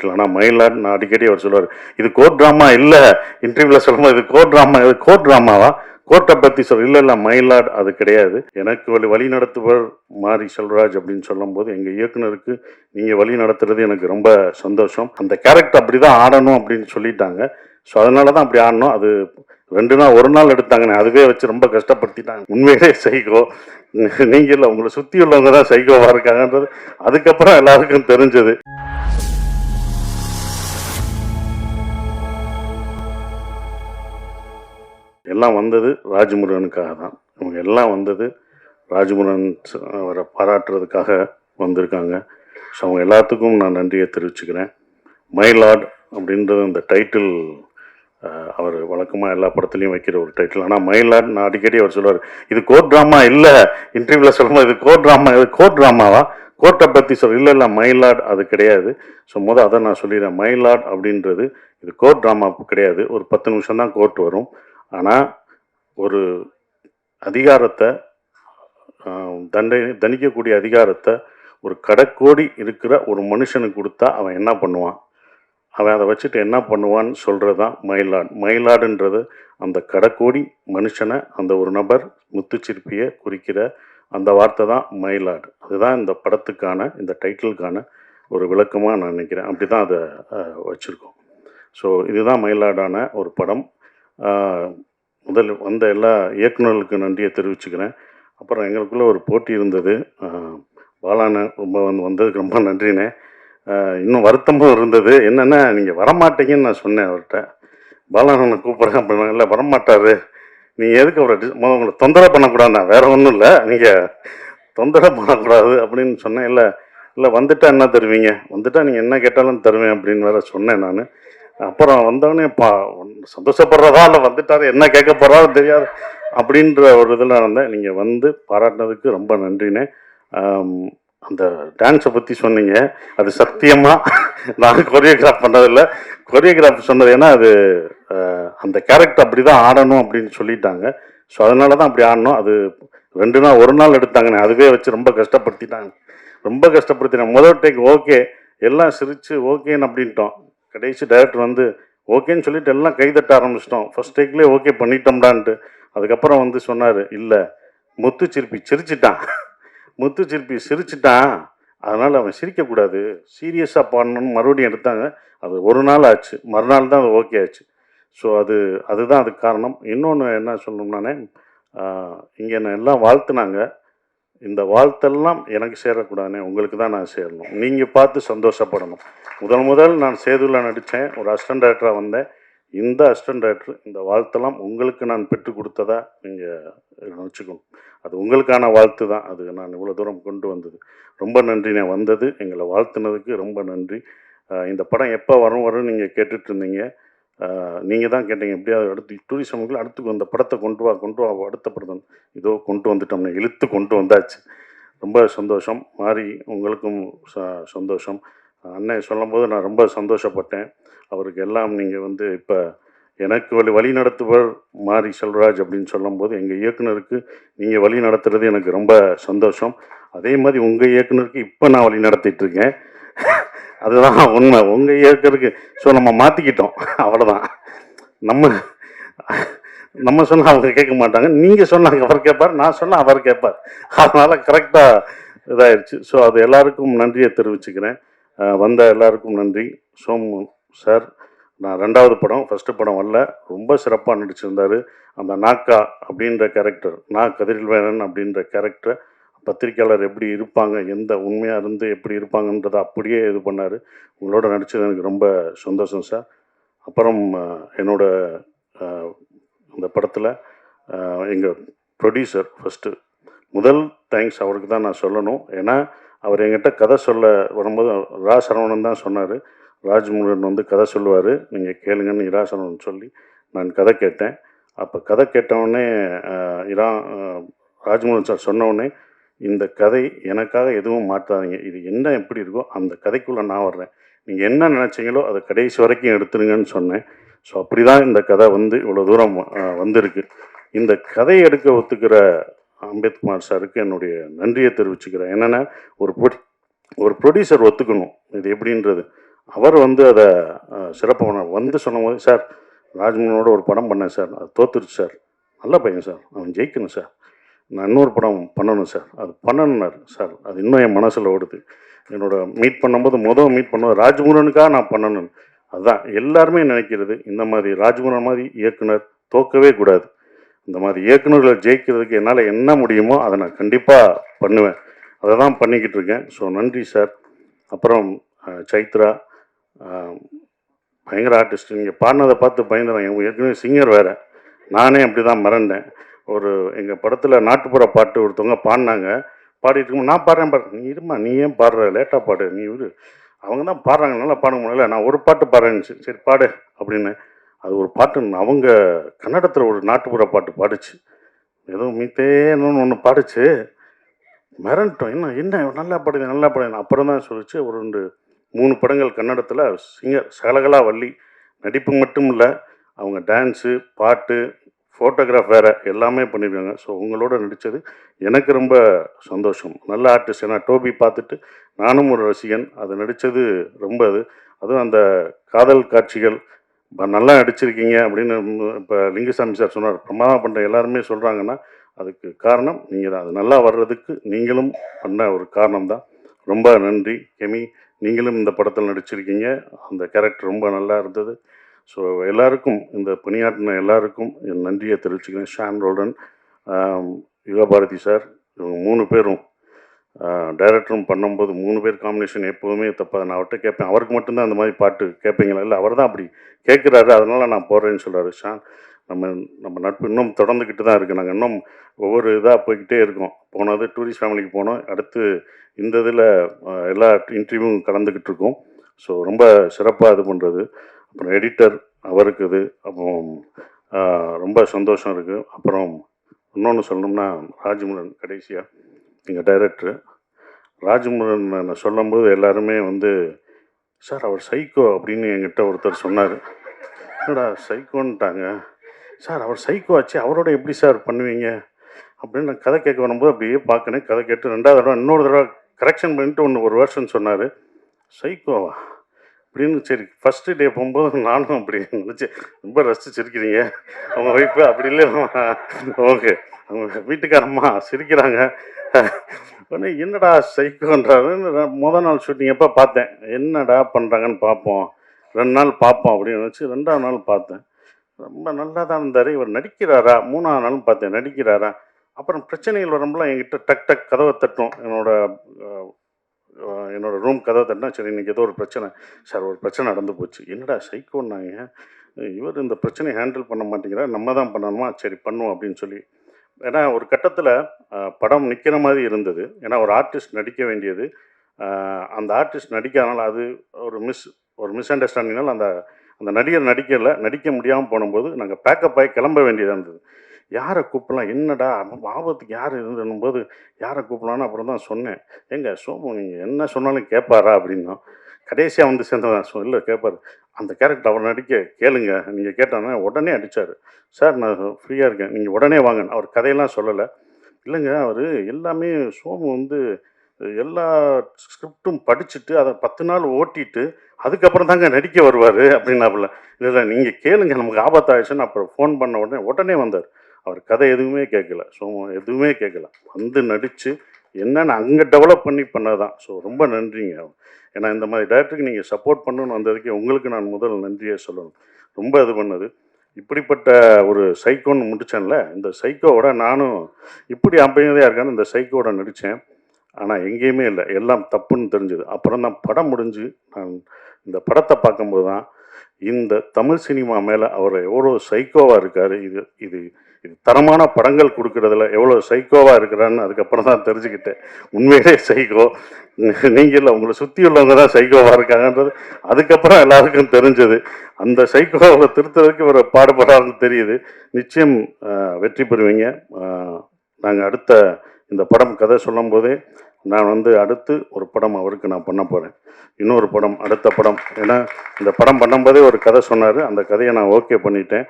ஆனால் மயிலாட் நான் அடிக்கடி அவர் சொல்லுவார், இது கோர்ட் ட்ராமா இல்லை. இன்டர்வியூவில் சொல்லும்போது இது கோர்ட் ட்ராமா, இது கோர்ட் ட்ராமாவா, கோர்ட்டை பற்றி இல்லை இல்லை மயிலாட் அது கிடையாது. எனக்கு வழி நடத்துவர் மாரி செல்வராஜ் அப்படின்னு சொல்லும்போது எங்கள் இயக்குனருக்கு நீங்கள் வழி நடத்துறது எனக்கு ரொம்ப சந்தோஷம். அந்த கேரக்டர் அப்படி தான் ஆடணும் அப்படின்னு சொல்லிட்டாங்க. ஸோ அதனால தான் அப்படி ஆடணும். அது 2 நாள் 1 நாள் எடுத்தாங்கண்ணே, அதுவே வச்சு ரொம்ப கஷ்டப்படுத்திட்டாங்க. உண்மையிலே சைக்கோ நீங்கள் இல்லை, உங்களை சுற்றி உள்ளவங்க தான் சைக்கோவாக இருக்காங்கன்றது அதுக்கப்புறம் எல்லாருக்கும் தெரிஞ்சது. எல்லாம் வந்தது ராஜமுருகனுக்காக தான். இவங்க எல்லாம் வந்தது ராஜமுருகன் அவரை பாராட்டுறதுக்காக வந்திருக்காங்க. ஸோ அவங்க எல்லாத்துக்கும் நான் நன்றியை தெரிவிச்சுக்கிறேன். மை லார்ட் அப்படின்றது அந்த டைட்டில் அவர் வழக்கமாக எல்லா படத்துலையும் வைக்கிற ஒரு டைட்டில். ஆனால் மை லார்ட் நான் அடிக்கடி அவர் சொல்லுவார், இது கோர்ட் ட்ராமா இல்லை. இன்டர்வியூவில் சொல்லும்போது இது கோர்ட் ட்ராமா, இது கோர்ட் ட்ராமாவா, கோர்ட்டை பற்றி இல்லை இல்லை மை லார்ட் அது கிடையாது. ஸோ அதை நான் சொல்லிடுறேன். மை லார்ட் அப்படின்றது இது கோர்ட் ட்ராமா கிடையாது. ஒரு 10 நிமிஷம் தான் கோர்ட் வரும். ஆனால் ஒரு அதிகாரத்தை தண்டிக்கக்கூடிய அதிகாரத்தை ஒரு கடைக்கோடி இருக்கிற ஒரு மனுஷனுக்கு கொடுத்தா அவன் என்ன பண்ணுவான், அவன் அதை வச்சுட்டு என்ன பண்ணுவான்னு சொல்கிறது தான் மயிலாடு. மயிலாடுன்றது அந்த கடைக்கோடி மனுஷனை, அந்த ஒரு நபர் முத்துச்சிற்பியை குறிக்கிற அந்த வார்த்தை தான் மயிலாடு. அதுதான் இந்த படத்துக்கான, இந்த டைட்டிலுக்கான ஒரு விளக்கமாக நான் நினைக்கிறேன். அப்படி தான் அதை வச்சுருக்கோம். ஸோ இதுதான் மயிலாடான ஒரு படம். முதல் வந்த எல்லா இயக்குநர்களுக்கு நன்றியை தெரிவிச்சுக்கிறேன். அப்புறம் எங்களுக்குள்ளே ஒரு போட்டி இருந்தது. பாலான ரொம்ப வந்ததுக்கு ரொம்ப நன்றினே. இன்னும் வருத்தமும் இருந்தது. என்னென்னா, நீங்கள் வரமாட்டீங்கன்னு நான் சொன்னேன் அவர்கிட்ட. பாலானனை கூப்பிட்றேன் அப்படின்னா, இல்லை வரமாட்டார், நீங்கள் எதுக்கு அவரை உங்களை தொந்தரவு பண்ணக்கூடாதுண்ணா, வேறு ஒன்றும் இல்லை, நீங்கள் தொந்தரவு பண்ணக்கூடாது அப்படின்னு சொன்னேன். இல்லை இல்லை வந்துட்டால் என்ன தருவீங்க, வந்துட்டால் நீங்கள் என்ன கேட்டாலும் தருவேன் அப்படின்னு வேறு சொன்னேன் நான். அப்புறம் வந்தவொடனே சந்தோஷப்படுறதா இல்லை வந்துட்டாரு என்ன கேட்க போகிறாரோ தெரியாது அப்படின்ற ஒரு இதில் இருந்தேன். நீங்கள் வந்து பாராட்டினதுக்கு ரொம்ப நன்றினே. அந்த டான்ஸை பற்றி சொன்னீங்க, அது சத்தியமாக நான் கொரியோகிராஃப் பண்ணதில்லை. கொரியோகிராஃப் சொன்னது ஏன்னா அது அந்த கேரக்டர் அப்படி தான் ஆடணும் அப்படின்னு சொல்லிட்டாங்க. ஸோ அதனால தான் அப்படி ஆடணும். அது 2 நாள் 1 நாள் எடுத்தாங்கண்ணே, அதுவே வச்சு ரொம்ப கஷ்டப்படுத்திட்டாங்க. முதல் டேக் ஓகே, எல்லாம் சிரித்து ஓகேன்னு அப்படின்ட்டோம். கடைசி டைரக்டர் வந்து ஓகேன்னு சொல்லிட்டு எல்லாம் கைதட்ட ஆரம்பிச்சிட்டோம். ஃபர்ஸ்ட் டேக்லேயே ஓகே பண்ணிட்டோம்டான்ட்டு. அதுக்கப்புறம் வந்து சொன்னார், இல்லை முத்துச்சிற்பி சிரிச்சிட்டான், அதனால் அவன் சிரிக்கக்கூடாது, சீரியஸாக பாடணும்னு மறுபடியும் எடுத்தாங்க. அது 1 நாள் ஆச்சு, மறுநாள் தான் அது ஓகே ஆச்சு. ஸோ அதுதான் அதுக்கு காரணம். இன்னொன்று என்ன சொல்லணும்னானே, இங்கே என்ன எல்லாம் வாழ்த்துனாங்க. இந்த வாழ்த்தெல்லாம் எனக்கு சேரக்கூடாதுனே, உங்களுக்கு தான் நான் சேரணும். நீங்கள் பார்த்து சந்தோஷப்படணும். முதல் நான் சேதுவில் நடித்தேன், ஒரு அசிஸ்டன்ட் டைரக்டராக வந்தேன். இந்த அசிஸ்டன்ட் டைரக்டர் இந்த வாழ்த்தெல்லாம் உங்களுக்கு நான் பெற்றுக் கொடுத்ததா நீங்கள் நினச்சிக்கணும். அது உங்களுக்கான வாழ்த்து தான். அது நான் இவ்வளோ தூரம் கொண்டு வந்தது. ரொம்ப நன்றி. நான் வந்தது எங்களை வாழ்த்துனதுக்கு ரொம்ப நன்றி. இந்த படம் எப்போ வரும்னு நீங்கள் கேட்டுட்டு இருந்தீங்க. நீங்கள் தான் கேட்டீங்க, எப்படியாவது அடுத்து டூரிசமுக்குள்ள அடுத்து அந்த படத்தை கொண்டு வா அடுத்த படம் இதோ கொண்டு வந்துட்டோம்னு இழுத்து கொண்டு வந்தாச்சு. ரொம்ப சந்தோஷம். மாறி உங்களுக்கும் சந்தோஷம். அண்ணன் சொல்லும்போது நான் ரொம்ப சந்தோஷப்பட்டேன். அவருக்கு எல்லாம் நீங்கள் வந்து இப்போ எனக்கு வழி நடத்துவர் மாரி செல்வராஜ் அப்படின்னு சொல்லும்போது எங்கள் இயக்குனருக்கு நீங்கள் வழி நடத்துறது எனக்கு ரொம்ப சந்தோஷம். அதே மாதிரி உங்கள் இயக்குனருக்கு இப்போ நான் வழி நடத்திட்டுருக்கேன். அதுதான் உண்மை. உங்கள் இயக்குனருக்கு ஸோ நம்ம மாற்றிக்கிட்டோம், அவ்வளோதான். நம்ம சொன்னால் அவங்க கேட்க மாட்டாங்க, நீங்கள் சொன்னாங்க அவர் கேட்பார், நான் சொன்னால் அவர் கேட்பார். அதனால் கரெக்டாக இதாகிடுச்சு. ஸோ அது எல்லாருக்கும் நன்றியை தெரிவிச்சுக்கிறேன். வந்த எல்லாருக்கும் நன்றி. சோமு சார், நான் 2வது படம், ஃபஸ்ட்டு படம் வரல, ரொம்ப சிறப்பாக நடிச்சிருந்தார். அந்த நாக்கா அப்படின்ற கேரக்டர், கதிர்வேலன் அப்படின்ற கேரக்டர் பத்திரிக்கையாளர் எப்படி இருப்பாங்க, எந்த உண்மையாக இருந்து எப்படி இருப்பாங்கன்றதை அப்படியே இது பண்ணார். உங்களோட நடித்தது எனக்கு ரொம்ப சந்தோஷம் சார். அப்புறம் என்னோட இந்த படத்தில் எங்கள் ப்ரொடியூசர் முதல் தேங்க்ஸ் அவருக்கு தான் நான் சொல்லணும். ஏன்னா அவர் என்கிட்ட கதை சொல்ல வரும்போது சரவணன் தான் சொன்னார், ராஜமுருகன் வந்து கதை சொல்லுவார், நீங்கள் கேளுங்கன்னு சரவணன் சொல்லி நான் கதை கேட்டேன். அப்போ கதை கேட்டவுடனே ராஜமுருகன் சார் சொன்னவுடனே, இந்த கதை எனக்காக எதுவும் மாற்றாதீங்க, இது என்ன எப்படி இருக்கோ அந்த கதைக்குள்ளே நான் வர்றேன், நீங்கள் என்ன நினச்சிங்களோ அதை கடைசி வரைக்கும் எடுத்துருங்கன்னு சொன்னேன். ஸோ அப்படி தான் இந்த கதை வந்து இவ்வளோ தூரம் வந்திருக்கு. இந்த கதையை எடுக்க ஒத்துக்கிற அம்பேத்குமார் சாருக்கு என்னுடைய நன்றியை தெரிவிச்சுக்கிறேன். என்னென்னா, ஒரு ப்ரொடியூசர் ஒத்துக்கணும் இது எப்படின்றது. அவர் வந்து அதை சிறப்பாக பண்ணார். வந்து சொன்னபோது, சார் ராஜ்மோகனோட ஒரு படம் பண்ணேன் சார், அது தோத்துருச்சு சார், நல்ல பையன் சார், அவன் ஜெயிக்கணும் சார், நான் இன்னொரு படம் பண்ணணும் சார், அது பண்ணணுன்னாரு சார். அது இன்னும் என் மனசில் ஓடுது. என்னோட மீட் பண்ணும்போது மீட் பண்ணும்போது ராஜ்முருகனுக்காக நான் பண்ணணும். அதுதான் எல்லாருமே நினைக்கிறது. இந்த மாதிரி ராஜ்முருகன் மாதிரி இயக்குனர் தோக்கவே கூடாது. இந்த மாதிரி இயக்குநர்களை ஜெயிக்கிறதுக்கு என்னால் என்ன முடியுமோ அதை நான் கண்டிப்பாக பண்ணுவேன். அதை தான் பண்ணிக்கிட்டு இருக்கேன். ஸோ நன்றி சார். அப்புறம் சைத்ரா பயங்கர ஆர்டிஸ்ட். நீங்கள் பாடினதை பார்த்து பயந்துறேன். ஏற்கனவே சிங்கர் வேறு, நானே அப்படி தான் மறந்தேன். ஒரு எங்கள் படத்தில் நாட்டுப்புற பாட்டு ஒருத்தவங்க பாடினாங்க. பாடிட்டு இருக்கும் நான் பாடுறேன் நீ இருமா, நீ ஏன் பாடுற, லேட்டாக பாடு, நீ இரு, அவங்க தான் பாடுறாங்க, நல்லா பாட முடியல, நான் ஒரு பாட்டு பாடுறேன்னு, சரி பாடு அப்படின்னு. அது ஒரு பாட்டு அவங்க கன்னடத்தில் ஒரு நாட்டுப்புற பாட்டு பாடுச்சு, ஏதோ மீத்தேன்னு ஒன்று பாடுச்சு. மிரண்டோம், என்ன என்ன நல்லா பாடுது நல்லா பாடுது. அப்புறம் தான் சொல்லிச்சு, ஒரு 2-3 படங்கள் கன்னடத்தில் சிங்கர் சகலகலா வள்ளி. நடிப்பு மட்டும் இல்லை, அவங்க டான்ஸு, பாட்டு, ஃபோட்டோகிராஃப் வேறு எல்லாமே பண்ணியிருக்காங்க. ஸோ உங்களோட நடித்தது எனக்கு ரொம்ப சந்தோஷம். நல்ல ஆர்டிஸ்ட். ஏன்னா டோபி பார்த்துட்டு நானும் ஒரு ரசிகன். அது நடித்தது ரொம்ப அதுவும் அந்த காதல் காட்சிகள் நல்லா நடிச்சிருக்கீங்க அப்படின்னு இப்போ லிங்குசாமி சார் சொன்னார். பிரமாதம் பண்ணுற எல்லாருமே சொல்கிறாங்கன்னா அதுக்கு காரணம் நீங்கள் தான். அது நல்லா வர்றதுக்கு நீங்களும் பண்ண ஒரு காரணம் தான். ரொம்ப நன்றி கெமி. நீங்களும் இந்த படத்தில் நடிச்சிருக்கீங்க. அந்த கேரக்டர் ரொம்ப நல்லா இருந்தது. ஸோ எல்லாருக்கும், இந்த பணியாற்றின எல்லாருக்கும் என் நன்றியை தெரிவிச்சுக்கிறேன். ஷான் ரோல்டன், யுகபாரதி சார், இவங்க 3 பேரும் டைரக்டரும் பண்ணும்போது 3 பேர் காம்பினேஷன் எப்போவுமே தப்பாது. நான் அவர்கிட்ட கேட்பேன், அவருக்கு மட்டும்தான் அந்த மாதிரி பாட்டு கேட்பீங்களா? இல்லை, அவர் தான் அப்படி கேட்குறாரு, அதனால் நான் போடுறேன்னு சொல்கிறாரு. ஷான், நம்ம நட்பு இன்னும் தொடர்ந்துக்கிட்டு தான் இருக்குது. நாங்கள் இன்னும் ஒவ்வொரு இதாக போய்கிட்டே இருக்கோம். போனது டூரிஸ்ட் ஃபேமிலிக்கு போனோம், அடுத்து இந்த இதில் எல்லா இன்டர்வியூவும் கலந்துக்கிட்டு இருக்கோம். ஸோ ரொம்ப சிறப்பாக இது பண்ணுறது. அப்புறம் எடிட்டர் அவருக்கு இது, அப்புறம் ரொம்ப சந்தோஷம் இருக்குது. அப்புறம் இன்னொன்று சொல்லணும்னா ராஜ்முருகன், கடைசியாக எங்கள் டைரக்டரு ராஜ்முருகன் நான் சொல்லும்போது எல்லாருமே வந்து, சார் அவர் சைக்கோ அப்படின்னு என்கிட்ட ஒருத்தர் சொன்னார். என்னடா சைக்கோன்ட்டாங்க சார், அவர் சைக்கோ ஆச்சு, அவரோட எப்படி சார் பண்ணுவீங்க அப்படின்னு நான் கதை கேட்க வரும்போது அப்படியே பார்க்கணும். கதை கேட்டு 2வது தடவை இன்னொரு தடவை கரெக்ஷன் பண்ணிட்டு ஒரு வருஷன் சொன்னார். சைக்கோவா அப்படின்னு. சரி, ஃபஸ்ட்டு டே போகும்போது நானும் அப்படி நினச்சி, ரொம்ப ரசித்து சிரிக்கிறீங்க, அவங்க ஒய்ஃபு அப்படி இல்லை, ஓகே, அவங்க வீட்டுக்காரம்மா சிரிக்கிறாங்க. உடனே என்னடா சைக்கோன்றாரு. முதல் நாள் ஷூட்டிங் எப்போ பார்த்தேன், என்னடா பண்ணுறாங்கன்னு பார்ப்போம், 2 நாள் பார்ப்போம் அப்படின்னு நினச்சி 2ஆவது நாள் பார்த்தேன். ரொம்ப நல்லா தான் இருந்தார். இவர் நடிக்கிறாரா? 3ஆவது நாளும் பார்த்தேன், நடிக்கிறாரா? அப்புறம் பிரச்சனைகள் வரும்போது என்கிட்ட டக் டக் கதவை தட்டும். என்னோடய ரூம் கதவை தட்டினா, சரி இன்றைக்கி ஏதோ ஒரு பிரச்சனை சார், ஒரு பிரச்சனை நடந்து போச்சு. என்னடா சைக்கோன்னாங்க, இவர் இந்த பிரச்சனையை ஹேண்டில் பண்ண மாட்டேங்கிறார், நம்ம தான் பண்ணணுமா, சரி பண்ணுவோம் அப்படின்னு சொல்லி. ஏன்னா ஒரு கட்டத்தில் படம் நிற்கிற மாதிரி இருந்தது. ஏன்னா ஒரு ஆர்டிஸ்ட் நடிக்க வேண்டியது, அந்த ஆர்டிஸ்ட் நடிக்காதனால அது ஒரு மிஸ் அண்டர்ஸ்டாண்டிங்னால அந்த நடிகர் நடிக்க முடியாமல் போனும்போது நாங்கள் பேக்கப் ஆகி கிளம்ப வேண்டியதாக இருந்தது. யாரை கூப்பிடலாம், என்னடா ஆபத்துக்கு யார் இருந்தும்போது யாரை கூப்பிடலான்னு அப்புறம் தான் சொன்னேன். ஏங்க சோமு, நீங்கள் என்ன சொன்னாலும் கேட்பாரா அப்படின்னா, கடைசியாக வந்து சேர்ந்ததான் இல்லை கேட்பார். அந்த கேரக்டர் அவர் நடிக்க கேளுங்க, நீங்கள் கேட்டாங்கன்னா உடனே அடித்தார். சார் நான் ஃப்ரீயாக இருக்கேன், நீங்கள் உடனே வாங்க. அவர் கதையெல்லாம் சொல்லலை. இல்லைங்க, அவர் எல்லாமே சோமு வந்து எல்லா ஸ்கிரிப்டும் படிச்சுட்டு அதை 10 நாள் ஓட்டிட்டு அதுக்கப்புறம் தாங்க நடிக்க வருவார் அப்படின்னாப்புல. இல்லை நீங்கள் கேளுங்க, நமக்கு ஆபத்தாயிடுச்சுன்னு அப்புறம் ஃபோன் பண்ண உடனே வந்தார். அவர் கதை எதுவுமே கேட்கல, சோமு எதுவுமே கேட்கல, வந்து நடித்து என்னென்னு அங்கே டெவலப் பண்ணது தான். ஸோ ரொம்ப நன்றிங்க. ஏன்னா இந்த மாதிரி டேரக்டருக்கு நீங்கள் சப்போர்ட் பண்ணணுன்னு வந்ததுக்கு உங்களுக்கு நான் முதல் நன்றியே சொல்லணும். ரொம்ப இது பண்ணது. இப்படிப்பட்ட ஒரு சைக்கோன்னு முடித்தேன்ல, இந்த சைக்கோவோட நானும் இப்படி அமைதியாக இருக்கான்னு இந்த சைக்கோவோட நடித்தேன். ஆனால் எங்கேயுமே இல்லை, எல்லாம் தப்புன்னு தெரிஞ்சுது. அப்புறம் தான் படம் முடிஞ்சு நான் இந்த படத்தை பார்க்கும்போது தான் இந்த தமிழ் சினிமா மேலே அவர் எவ்வளோ சைக்கோவாக இருக்கார், இது இது இது தரமான படங்கள் கொடுக்குறதுல எவ்வளோ சைக்கோவாக இருக்கிறான்னு அதுக்கப்புறம் தான் தெரிஞ்சுக்கிட்டேன். உண்மையிலே சைக்கோ நீங்கள் இல்லை, உங்களை சுற்றி உள்ளவங்க தான் சைக்கோவாக இருக்காங்கன்றது அதுக்கப்புறம் எல்லாருக்கும் தெரிஞ்சது. அந்த சைக்கோவை திருத்துறதுக்கு ஒரு பாடுபடுறாருன்னு தெரியுது. நிச்சயம் வெற்றி பெறுவீங்க. நாங்கள் அடுத்த இந்த படம் கதை சொல்லும் போதே நான் வந்து அடுத்து ஒரு படம் அவருக்கு நான் பண்ண போகிறேன். இன்னொரு படம், அடுத்த படம். ஏன்னா இந்த படம் பண்ணும்போதே ஒரு கதை சொன்னார், அந்த கதையை நான் ஓகே பண்ணிட்டேன்.